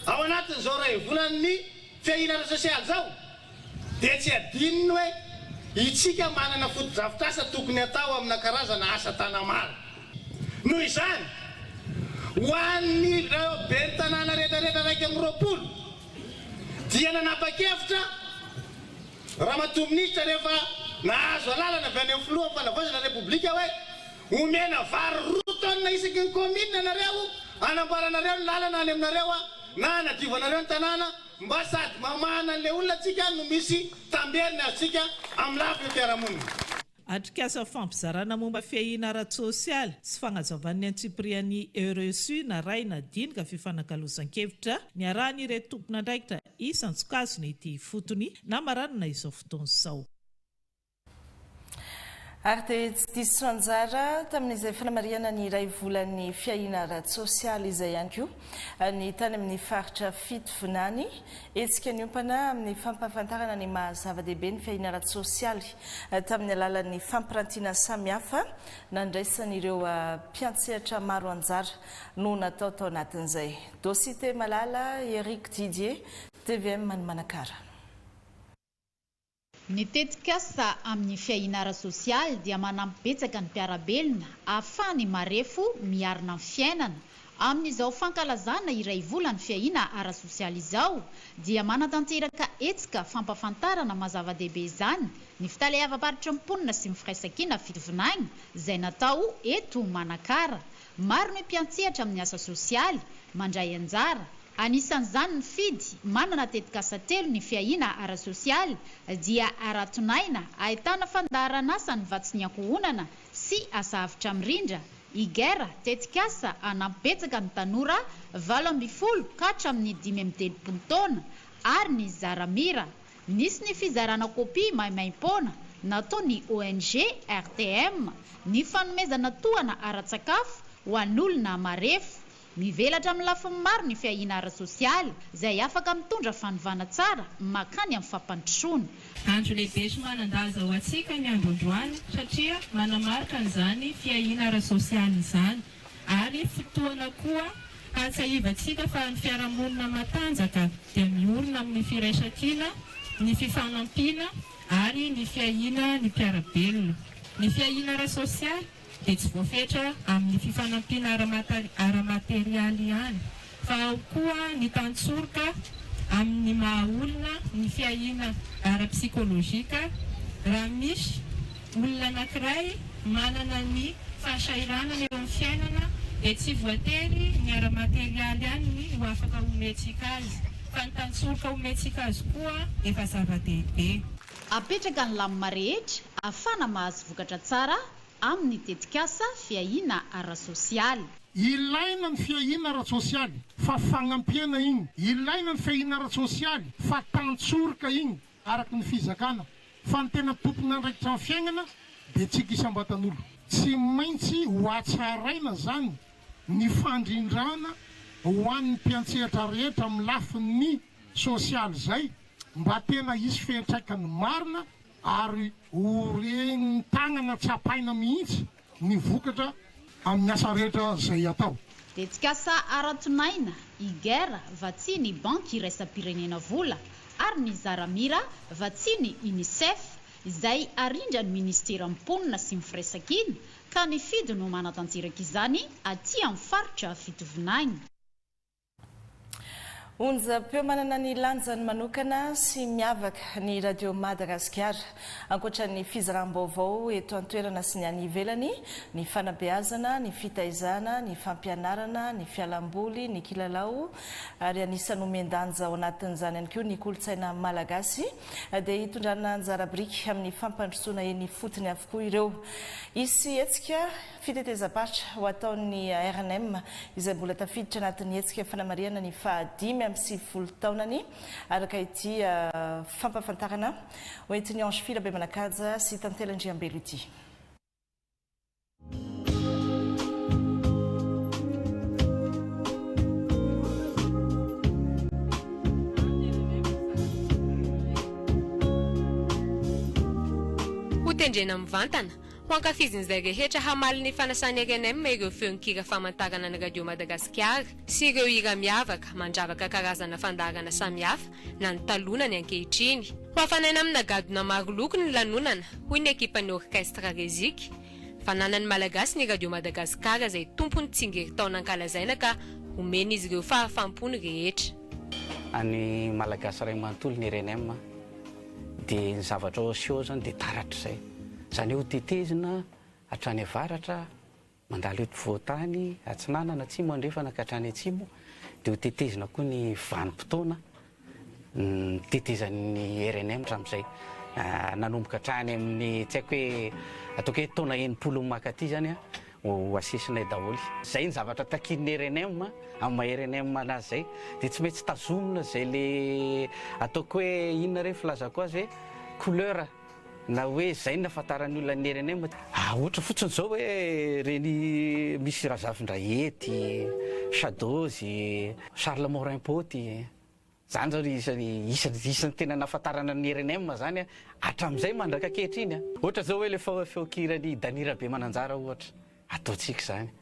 ao anatin'izao ray volan'ny fiahinana sosialy zao dia tsy adinony hoe itsika manana foto-drafitr'asa tokony atao amina karazana asa tanamaro. Noho izany ho an'ny ben'ny tanàna rehetrarehetra raiky amin'ny 20 dia nanapa-kevitra ramatoa-ministra rehefa nahazo alalana avy any amin'ny filoha fanavaozana repoblika hoe omena vary 2 taonina isaky ny komina nareo anamboaranareo ny lalana any aminareo na anadiovanareo ny tanàna mba sady mamahana an'le olona atsika no misy tamberina atsika amin'ny lafiny fiarahamonina. Atrikasa fampizarana momba fiahiana ara-tsosialy sy fagnazovan'ny antsiprian'ny REUSSU na ray nadinika fifanankalozan-kevitra ny arahan'ireto tompon'andraikitra isan-tsokazona ity fotony na maranana izao fotoana izao. Ary dia tsy diso anjara tamin'izay fanamariana ny iray volan'ny fiahiana ara-tsosialy izay ihany koa ny tany amin'ny faritra Fitovonany etsika niompana amin'ny fampahafantarana ny mahazava-dehibe ny fiahiana ara-tsosialy tamin'ny alalan'ny fampirantiana samihafa nandraisan'ireo mpiantsehatra maro anjara no natao tao anatin'izay. Dosité Malala, Eric Didier, TVM Manakara. Ny tetikasa amin'ny fiahiana ara-tsosialy dia manampy betsaka ny mpiarabelona ahafahany marefo miarina amin'ny fiainana. Amin'izao fankalazana iray vola ny fiahiana ara-tsosialy izao dia manatanteraka etsika fampafantarana mazava-dehibe izany ny fitaleava-paritra mponina sy firaisan-kina Fitovonany izay natao eto Manakara. Maro ny mpiantsehatra amin'ny asa sosialy mandray anjara. Anisan'izany ny fidy manana tetikasa telo ny fiahiana ara-tsosialy dia ara-tonaina ahitana fandaharan'asa ny vatsy ny ankohonana sy asa avitra mirindra. Igera tetikasa anampetsaka ny tanora 12 ka hatramin'ny 15 taona ary ny zaramira. Nisy ny fizarana kopi maimaim-pona natao ny ONG RTM ny fanomezana tohana ara-tsakafo ho an'olona marefo. Mivelatra amin'ny lafiny maro ny fiahiana ara-tsosialy izay afaka mitondra fanovana tsara makany amin'ny fampandrosoana. Andro lehibe sy manan-daza ho antsika ny androandroany satria manamarika an'izany fiahiana ara-tsosialy izany ary fotoana koa hatsahivantsika fa ny fiarahamonina matanjaka dia miorina amin'ny firaisan-kina ny fifanampiana ary ny fiahina ny mpiarabelona. Ny fiahina ara-sosialy dia tsy voafetra amin'ny fifanampiana ara-materialy ihany, fa ao koa ny tantsorika amin'ny mahaolona ny fiahina ara-psikolojika. Raha misy olona anankiray manana ny fahasairanana eo amin'ny fiainana dia tsy voatery ny ara-materialy ihany ho afaka omentsika azy, fa ny tantsorika omentsika azy koa efa zava-dehibe. Apetraka ny lamina rehetra ahafana mahazo vokatra tsara amin'ny tetikasa fiahina ara-sosialy. Ilaina ny fiahina ara-sosialy fa fagnampiana igny, ilaina ny fiahina ara-sosialy fa tantsorika igny araky ny fizakana, fa ny tena tompona andraikitra ny fiainana dia tsika isam-batan'olo. Tsy maintsy ho atsaraina zany ny fandrindrana ho an'ny mpiantsehatra rehetra amin'ny lafin'ny sosialy zay, mba tena isy fiantraikany marina ary ho regny tagnana tsapaina mihitsy ny vokatra amin'ny asa rehetra zay atao. Tetikasa ara-tonaina igera vatsiny banky iraisam-pirenena vola ary ny zaramira vatsiny UNICEF izay arindra ny ministera mponina sy mifiraisakiny ka ny fidy no manatanteraka izany aty amin'ny faritra fitovinany. Onjam-peo manana ny lanjany manokana sy miavaka ny radio Madagasikara ankoatra ny fizaram-baovao eto an-toerana sy ny any ivelany, ny fanabeazana, ny fitaizana, ny fampianarana, ny fialamboly, ny kilalao ary anisany omendanja ao anatin'izany ihany koa ny kolontsaina malagasy dia hitondrana anjara biriky amin'ny fampandrosoana eny fotony avokoa ireo. Isy hetsika fitetezam-paritra ho ataon'ny RNM izay mbola tafiditra anatin'ny hetsika fanamariana ny fahadimy amin'ny 20 taonany araka ity fampafantarana hoentin'ny Ange Fila be manakaja sy Tantelandriambelo ity. Hotendrena mivantana ho ankafizin'izay rehetra hamaly ny fanasany RNM ireo feonkira famantarana ny radio Madagasikara sy ireo hira miavaka mandravaka karazana fandarana samihafa na ny talonany ankehitriny. Ho afanaina amin'ny gadona maro loko ny lanonana hoy ny ekipan'ny orkestra rezika. Fananany malagasy ny radio Madagasikara izay tompony tsingerin-taona ankalazaina ka omeny izy ireo fahafampony rehetra. Any malagasy ray manontolo ny RNM dia ny zavatra osio zany dia taratra izay. Zany ho tetezina hatrany avaratra, mandalo eto voatany, atsinanana atsimo andrefana ka hatrany atsimo, dia ho tetezina koa ny vanim-potoana, tetezan'ny RNM hatramin'izay. Nanomboka hatrany amin'ny tsy haiko hoe ataoko hoe taona 80 makaty zany ho asesinay daholo. Zay ny zavatra takin'ny RNM amin'ny RNM anazy zay, dia tsy maintsy tazomina zay le ataoko hoe inona re filazako azy hoe couleur na hoe zay nafantaran'ny olona ny RNM. Ohatra fotsiny zao hoe reny misy Razavin-drahety, Chadozy, Charles Morin-Poty, zany zao isan'ny tena nafantarana ny RNM zany hatramin'izay mandraka ankehitriny. Ohatra zao hoe le feonkirany Danira be mananjara ohatra ataotsika zany,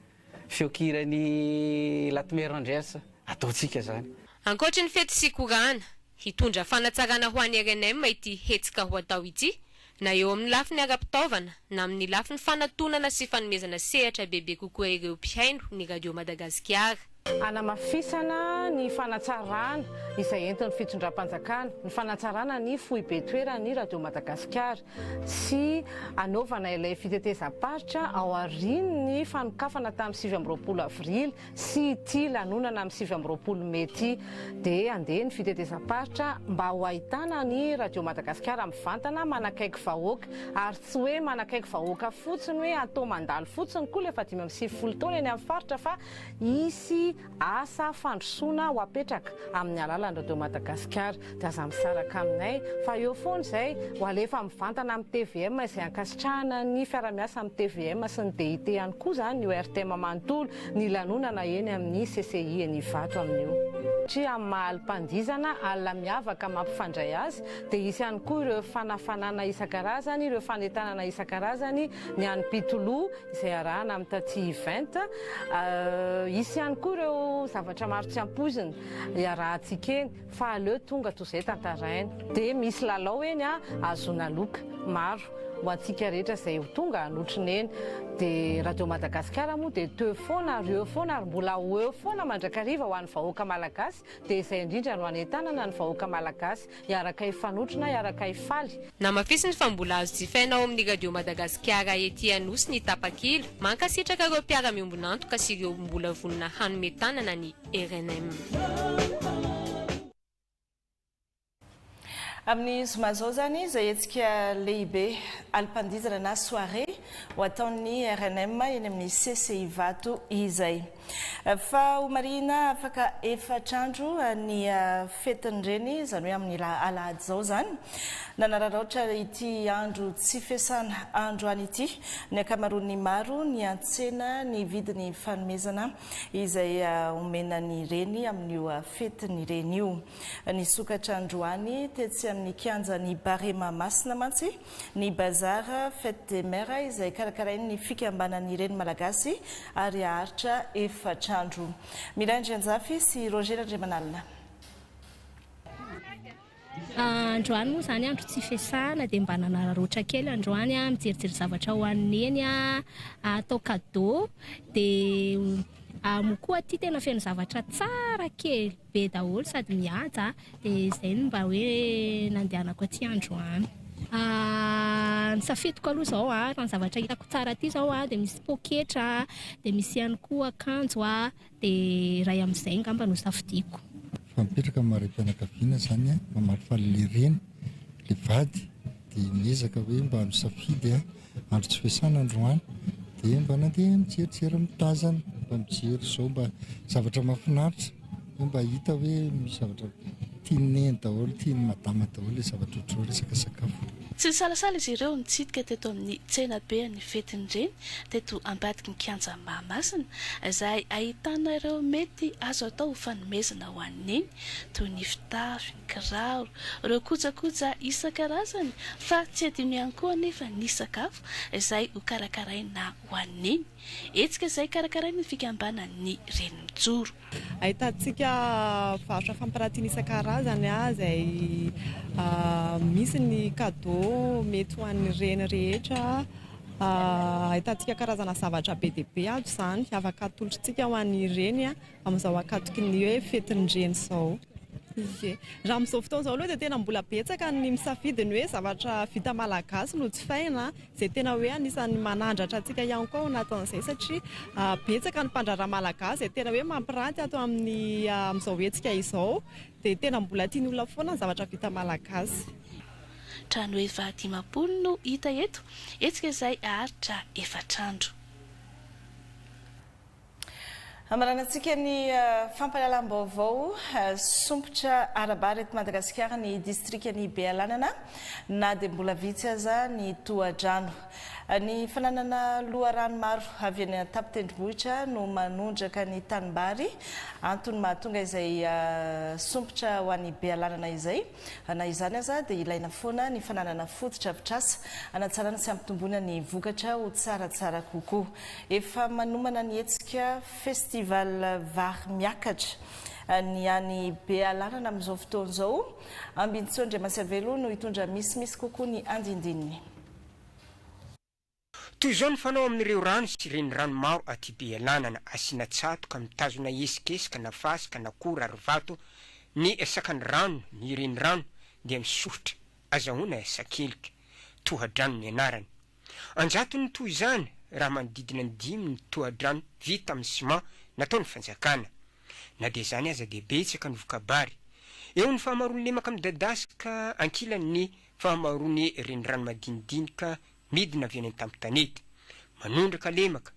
feonkirany Latmer Andreas ataotsika zany. Ankoatra ny fety sy korana hitondra fanatsarana ho an'ny RNM ity hetsika ho atao ity, na eo amin'ny lafiny ara-pitaovana na amin'ny lafiny fanatonana sy fanomezana sehatra bebe kokoa ireo mpihaino ny radio Madagasikara. Anamafisana ny fanatsarana izay entin'ny fitondram-panjakana, ny fanatsarana ny fohy be toerany radio Madagasikara sy anaovana ilay fitetezam-paritra ao aorian'ny fanokafana tamin'ny 7 avrily sy ity lanonana amin'ny 7 mety dia andeha ny fitetezam-paritra mba ho ahitana ny radio Madagasikara mivantana manakaiky vahoaka ary tsy hoe manakaiky vahoaka fotsiny hoe atao mandalo fotsiny koa lefa 5 taona eny amin'ny faritra fa isy asa fandrosoana ho apetraka amin'ny alalan'ny radio Madagasikara dia aza misaraka aminay fa eo foana izay ho alefa mivantana amin'ny TVM izay ankasitrahana ny fiaramiasa amin'ny TVM sy ny DIT ihany koa zany ny ORTM manontolo ny lanonana eny amin'ny CCI eny Ivato amin'io. tsy amin'ny mahalim-pandizana alina miavaka mampifandray azy dia isy ihany koa ireo fanafanana isan-karazany ireo fanentanana isan-karazany ny any pitoloha izay arahana amin'ny taty event isy ihany koa ireo zavatra maro tsy ampoziny iarahantsika eny fa aleo tonga toy izay tantaraina dia misy lalao eny azona loka maro ho antsika rehetra izay tonga anotriny eny dia radio Madagasikara moa dia teo foana ary eo foana ary mbola eo foana mandrakariva ho an'ny vahoaka malagasy dia izay indrindra no anentanana ny vahoaka malagasy iaraka ifanotrona iaraka ifaly namafisy ny fa mbola azo jifainao amin'ny radio Madagasikara ety anosy ny tapakilo mankasitraka ireo mpiara-miombonantoka sy ireo mbola vonona hanometanana ny RNM. Amin'ny zoma zao zany izay etsika lehibe alim-pandizana na soirée ho ataon'ny RNM eny amin'ny CCI Vato izay. Fa ho marina afaka efatrandro ny fetin'ireny izany hoe amin'ny alahady zao zany. Nanararaotra ity andro tsy fiasana androany ity ny ankamaroan'ny maro ny antsena ny vidiny fanomezana izay omenany ireny amin'io fetin'ireny io. Ny sokatra androany tetsy amin'ny kianja ny Barema Masina mantsy ny bazara fête des mères izay karakarainy ny fikambanany ireny malagasy ary aharitra efatrandro. Mirandry Anjafy sy Roger Andriamanalina. Androany moa zany andro tsy fiasana dia mba nanararaotra kely androany mijerijery zavatra ho an'ny eny atao cadeau dia mokoa aty tena feno zavatra tsara kely be daholo sady mihaja dia izay mba hoe nandehanako aty androany. Nisafidiko aloha zao raha ny zavatra hitako tsara aty zao dia misy poketra dia misy ihany koa akanjo dia ray amin'izay ngamba no safidiko. Mipetraka marim-pianakaviana zany mamaly faly le reny le vady dia miezaka hoe mba misafidy andro tsy fiasana androany dia mba nandeha mijerijery mitazana mba mijery zao mba zavatra mahafinaritra mba hita hoe misy zavatra tiany neny daholo tiany madama daholo le zavatra ohatrao resaka sakafo. Tsy salasala izy ireo nitsidika teto amin'ny tsena be ny fetin'ireny teto ambadiky ny kianja Mahamasina izay ahitana ireo mety azo atao fanomezana ho an'iny toy ny fitafy, ny kiraro, ireo kojakoja isan-karazany fa tsy adino ihany koa anefa ny sakafo izay ho karakaraina ho an'iny. Etsika izay karakaraina ny fikambanan'ny Renimijoro. Ahitantsika varotra fampirantiana isan-karazany izay misy ny cadeau mety ho an'ny reny rehetra. Ahitantsika karazana zavatra be dia be azo izany afaka atolotritsika ho an'ny reny amin'izao akatoky ny hoe fetin'ireny izao. Raha amin'izao fotoana izao aloha dia tena mbola betsaka ny misafidy ny hoe zavatra vita malagasy no jifaina izay tena hoe anisan'ny manandratra antsika ihany koa ao anatin'izay satria betsaka ny mpandraraha malagasy izay tena hoe mampiranty ato amin'izao hetsika izao dia tena mbola tiany olona foana ny zavatra vita malagasy. Trano efa 50 no hita eto, etsika izay aharitra efatrandro. Amaranantsika ny fampahalalam-baovao sompotra arabara eto Madagasikara ny distrikany Bealanana na dia mbola vitsy aza ny tohadrano. Ny fananana loharano maro avy any tapitendrombohitra no manondraka ny tanimbary antony mahatonga izay sompotra ho an'ny Bealanana izay. Na izany aza dia ilaina foana ny fananana fototra avitrasa anatsarana sy ampitombona ny vokatra ho tsaratsara kokoa. Efa manomana ny hetsika festival vary miakatra ny any Bealanana amin'izao fotoana izao. Ambintsy Andriamaservelo no hitondra misimisy kokoa ny andindininy. Toy izao ny fanao amin'ireo rano sy ireny rano maro aty Bealanana asiana tsatoka mitazona esikesika na fasika na kora ary vato ny sakany rano ny ireny rano dia misofotra azahoana sakelika tohadrano ny anarany. Anjato ny toy izany raha manodidina ny 5 ny tohadrano vita amin'ny sima nataony fanjakana. Na dia izany aza dia betsaka ny vokabary. Eo ny fahamaroany lemaka midadasika ankilan'ny fahamaroany ireny rano madinidinika midina avy any an-tampon-tanety manondraka lemaka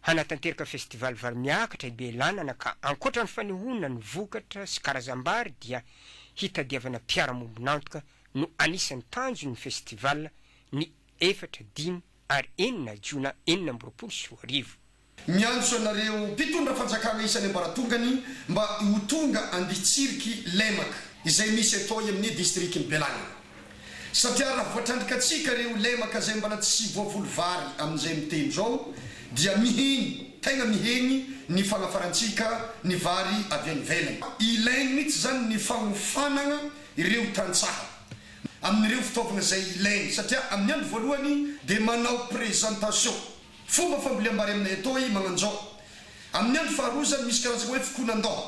hanatanteraka festival vary miakatra i Bealanana ka ankoatra ny fanehoana ny vokatra sy karazam-bary dia hitadiavana mpiara-mombonantoka no anisan'ny tanjo ny festival ny 4, 5 ary 4 Jiona 2024. miantso anareo mpitondra fanjakana isan'ny ambaratongany mba ho tonga anditsiriky lemaka izay misy atao amin'ny district Belana satria raha voatrandrikatsika reo lemaka zay mbana tsy voavolo vary amin'izay miteny zao dia miheny tegna miheny ny fagnafarantsika ny vary avy any velany ilainy mihitsy zany ny fagnofanagna ireo tantsaha amin'ireo fitaovagna zay ilainy satria amin'ny andro voalohany dia manao présentation fomba fambolem-bary aminay atao magnanjao amin'ny andro faharozany misy karazana hoe fikonandoha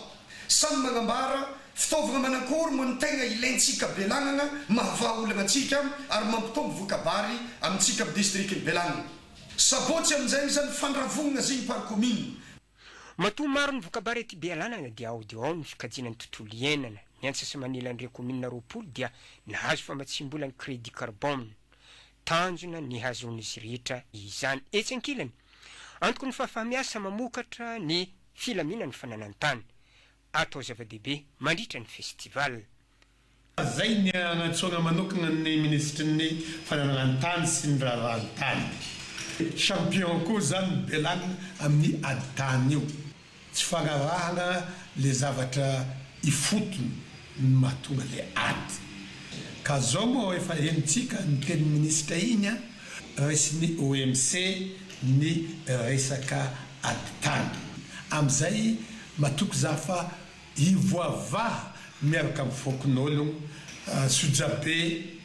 samy magnambara fitaovagna manakory mo ny tegna ilaintsika Belanana mahavaolagna atsika ary mampitombo vokabary amintsika district Belanana sabotsy amin'izay zany fandravogna zay par commune matoa maro ny vokabary ety Belanana dia ao dia ao ny fikajinan'ny tontolo iainana ny antsasa manila andreo commune roapolo dia nahazo famatsimbola ny crédit carbone tanjona ny hazon'izy rehetra izany etsy ankilany antoko ny fahafahamiasa mamokatra ny filaminan'ny fananantany atao zava-dehibe mandritra ny festival zay ny anatsoana manokana ny ministre ny fananantany sy ny raharahantany champion koa zany Belanana amin'ny aditany io tsy fagnarahana le zavatra ifotony ny mahatonga le ady ka zao moa efa henitsika ny teny ministre iny resin'ny OMC ny resaka aditany amin'izay matoko zafa ivoavaha miaraka amin'ny fokon'ologno sojabe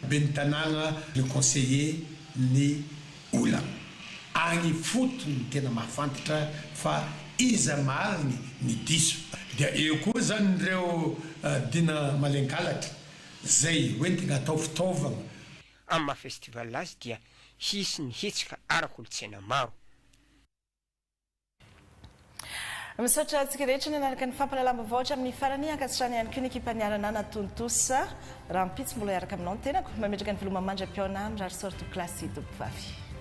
ben'ny tanàgna le conseiller ny olana agny fotony tena mahafantatra fa iza mariny ny diso dia eo koa zany reo dina malenkalatra zay hoentigna atao fitaovagna amin'ny mahafestival azy dia hisy ny hetsika ara-kolontsaina maro misaotra antsika rehetra ny anaraka ny fampalalambavatra amin'ny farany ankasitrany ihany koa ny ekipa-niarana natontosa raha mpitsy mbola iaraka aminao ny tenako mametraka ny veloma mandra-piona mirary sorto klasy dobovavy